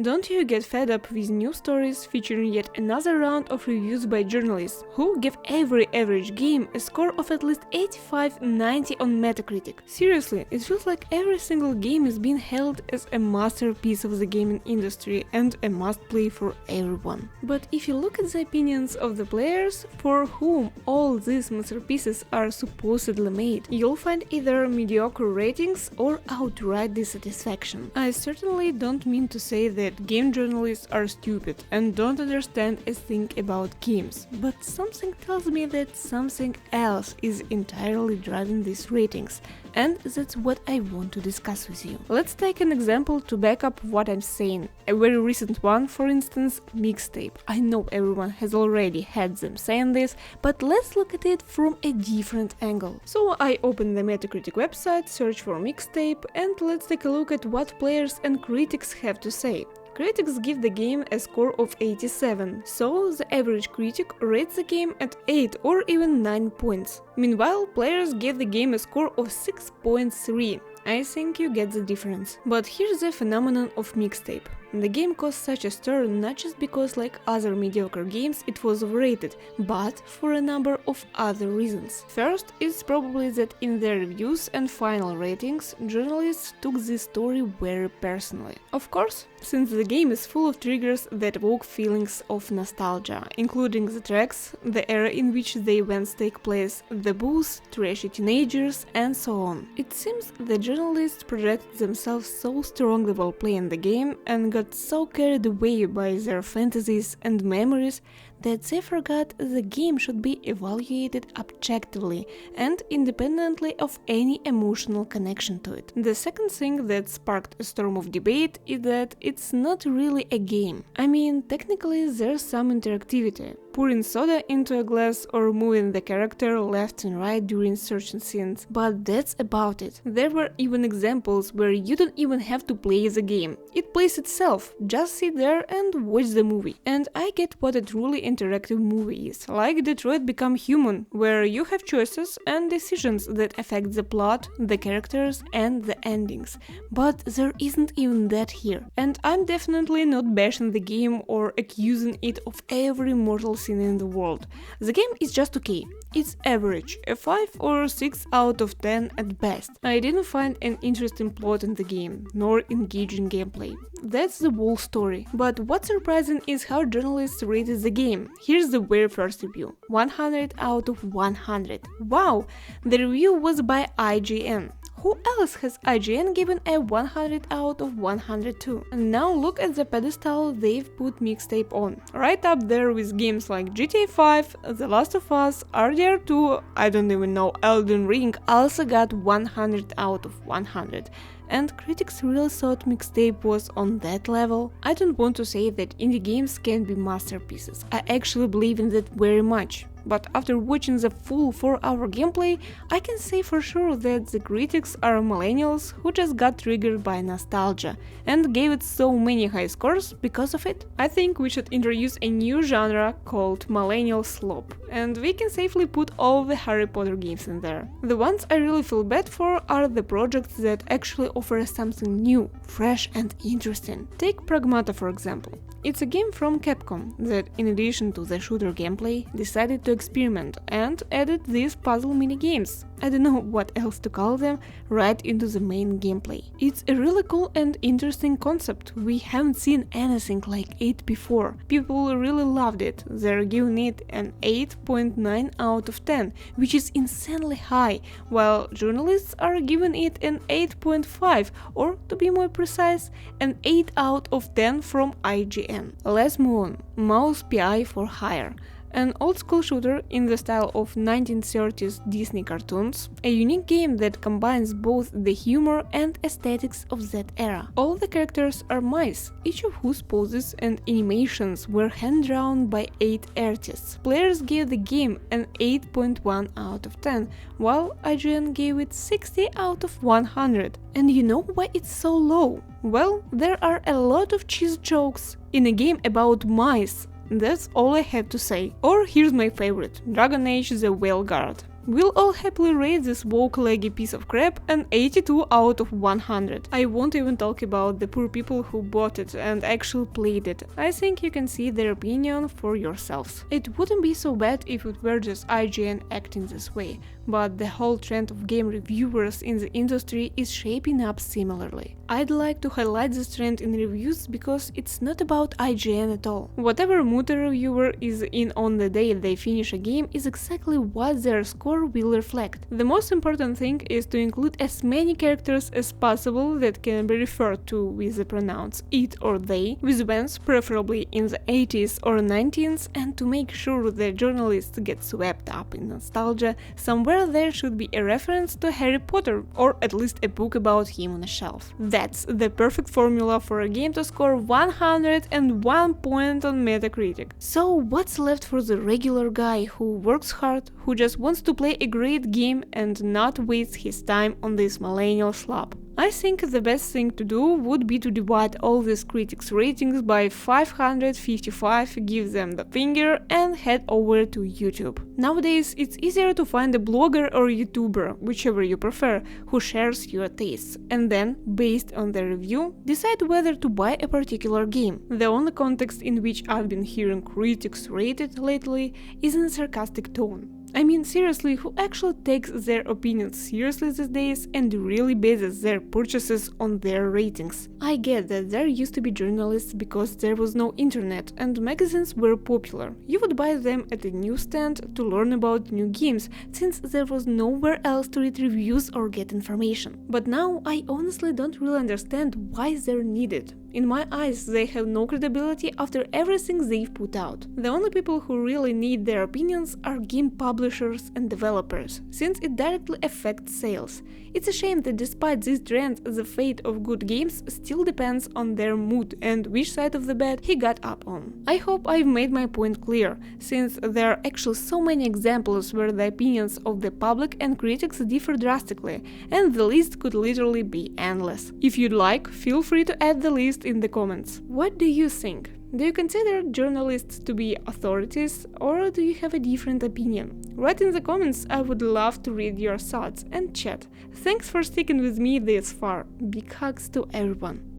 Don't you get fed up with news stories featuring yet another round of reviews by journalists who give every average game a score of at least 85-90 on Metacritic? Seriously, it feels like every single game is being held as a masterpiece of the gaming industry and a must-play for everyone. But if you look at the opinions of the players for whom all these masterpieces are supposedly made, you'll find either mediocre ratings or outright dissatisfaction. I certainly don't mean to say that game journalists are stupid and don't understand a thing about games, but something tells me that something else is entirely driving these ratings, and that's what I want to discuss with you. Let's take an example to back up what I'm saying. A very recent one, for instance, mixtape. I know everyone has already had them saying this, but let's look at it from a different angle. So I open the Metacritic website, search for mixtape, and let's take a look at what players and critics have to say. Critics give the game a score of 87, so the average critic rates the game at 8 or even 9 points. Meanwhile, players give the game a score of 6.3. I think you get the difference. But here's the phenomenon of mixtape. The game caused such a stir not just because, like other mediocre games, it was overrated, but for a number of other reasons. First, it's probably that in their reviews and final ratings, journalists took this story very personally. Of course, since the game is full of triggers that evoke feelings of nostalgia, including the tracks, the era in which the events take place, the booze, trashy teenagers, and so on. It seems the journalists projected themselves so strongly while playing the game and got so carried away by their fantasies and memories that they forgot the game should be evaluated objectively and independently of any emotional connection to it. The second thing that sparked a storm of debate is that it's not really a game. I mean, technically there's some interactivity, pouring soda into a glass or moving the character left and right during certain scenes, but that's about it. There were even examples where you don't even have to play the game. It plays itself, just sit there and watch the movie. And I get what a truly interactive movie is, like Detroit Become Human, where you have choices and decisions that affect the plot, the characters and the endings. But there isn't even that here. And I'm definitely not bashing the game or accusing it of every mortal sin in the world. The game is just okay. It's average, a 5 or 6 out of 10 at best. I didn't find an interesting plot in the game, nor engaging gameplay. That's the whole story. But what's surprising is how journalists rated the game. Here's the very first review. 100 out of 100. Wow! The review was by IGN. Who else has IGN given a 100 out of 100 to? And now look at the pedestal they've put mixtape on. Right up there with games like GTA 5, The Last of Us, RDR2, I don't even know, Elden Ring also got 100 out of 100. And critics really thought mixtape was on that level? I don't want to say that indie games can be masterpieces. I actually believe in that very much. But after watching the full 4-hour gameplay, I can say for sure that the critics are millennials who just got triggered by nostalgia and gave it so many high scores because of it. I think we should introduce a new genre called millennial slop, and we can safely put all the Harry Potter games in there. The ones I really feel bad for are the projects that actually offer something new, fresh and interesting. Take Pragmata for example. It's a game from Capcom that, in addition to the shooter gameplay, decided to experiment and added these puzzle mini-games, I don't know what else to call them, right into the main gameplay. It's a really cool and interesting concept. We haven't seen anything like it before. People really loved it. They're giving it an 8.9 out of 10, which is insanely high, while journalists are giving it an 8.5, or to be more precise, an 8 out of 10 from IGN. Let's move on. Mouse PI for Hire. An old-school shooter in the style of 1930s Disney cartoons, a unique game that combines both the humor and aesthetics of that era. All the characters are mice, each of whose poses and animations were hand-drawn by 8 artists. Players gave the game an 8.1 out of 10, while IGN gave it 60 out of 100. And you know why it's so low? Well, there are a lot of cheese jokes in a game about mice. That's all I have to say. Or here's my favorite, Dragon Age: The Whale Guard. We'll all happily rate this woke leggy piece of crap an 82 out of 100. I won't even talk about the poor people who bought it and actually played it. I think you can see their opinion for yourselves. It wouldn't be so bad if it were just IGN acting this way, but the whole trend of game reviewers in the industry is shaping up similarly. I'd like to highlight this trend in reviews because it's not about IGN at all. Whatever mood a reviewer is in on the day they finish a game is exactly what their score will reflect. The most important thing is to include as many characters as possible that can be referred to with the pronouns it or they, with events preferably in the 80s or 90s, and to make sure the journalists get swept up in nostalgia, somewhere there should be a reference to Harry Potter, or at least a book about him on a shelf. That's the perfect formula for a game to score 101 point on Metacritic. So what's left for the regular guy who works hard, who just wants to play a great game and not waste his time on this millennial slop? I think the best thing to do would be to divide all these critics' ratings by 555, give them the finger, and head over to YouTube. Nowadays, it's easier to find a blogger or YouTuber, whichever you prefer, who shares your tastes, and then, based on the review, decide whether to buy a particular game. The only context in which I've been hearing critics rate it lately is in a sarcastic tone. I mean, seriously, who actually takes their opinions seriously these days and really bases their purchases on their ratings? I get that there used to be journalists because there was no internet and magazines were popular. You would buy them at a newsstand to learn about new games, since there was nowhere else to read reviews or get information. But now I honestly don't really understand why they're needed. In my eyes, they have no credibility after everything they've put out. The only people who really need their opinions are game publishers and developers, since it directly affects sales. It's a shame that despite this trend, the fate of good games still depends on their mood and which side of the bed he got up on. I hope I've made my point clear, since there are actually so many examples where the opinions of the public and critics differ drastically, and the list could literally be endless. If you'd like, feel free to add the list in the comments. What do you think? Do you consider journalists to be authorities, or do you have a different opinion? Write in the comments, I would love to read your thoughts and chat. Thanks for sticking with me this far. Big hugs to everyone.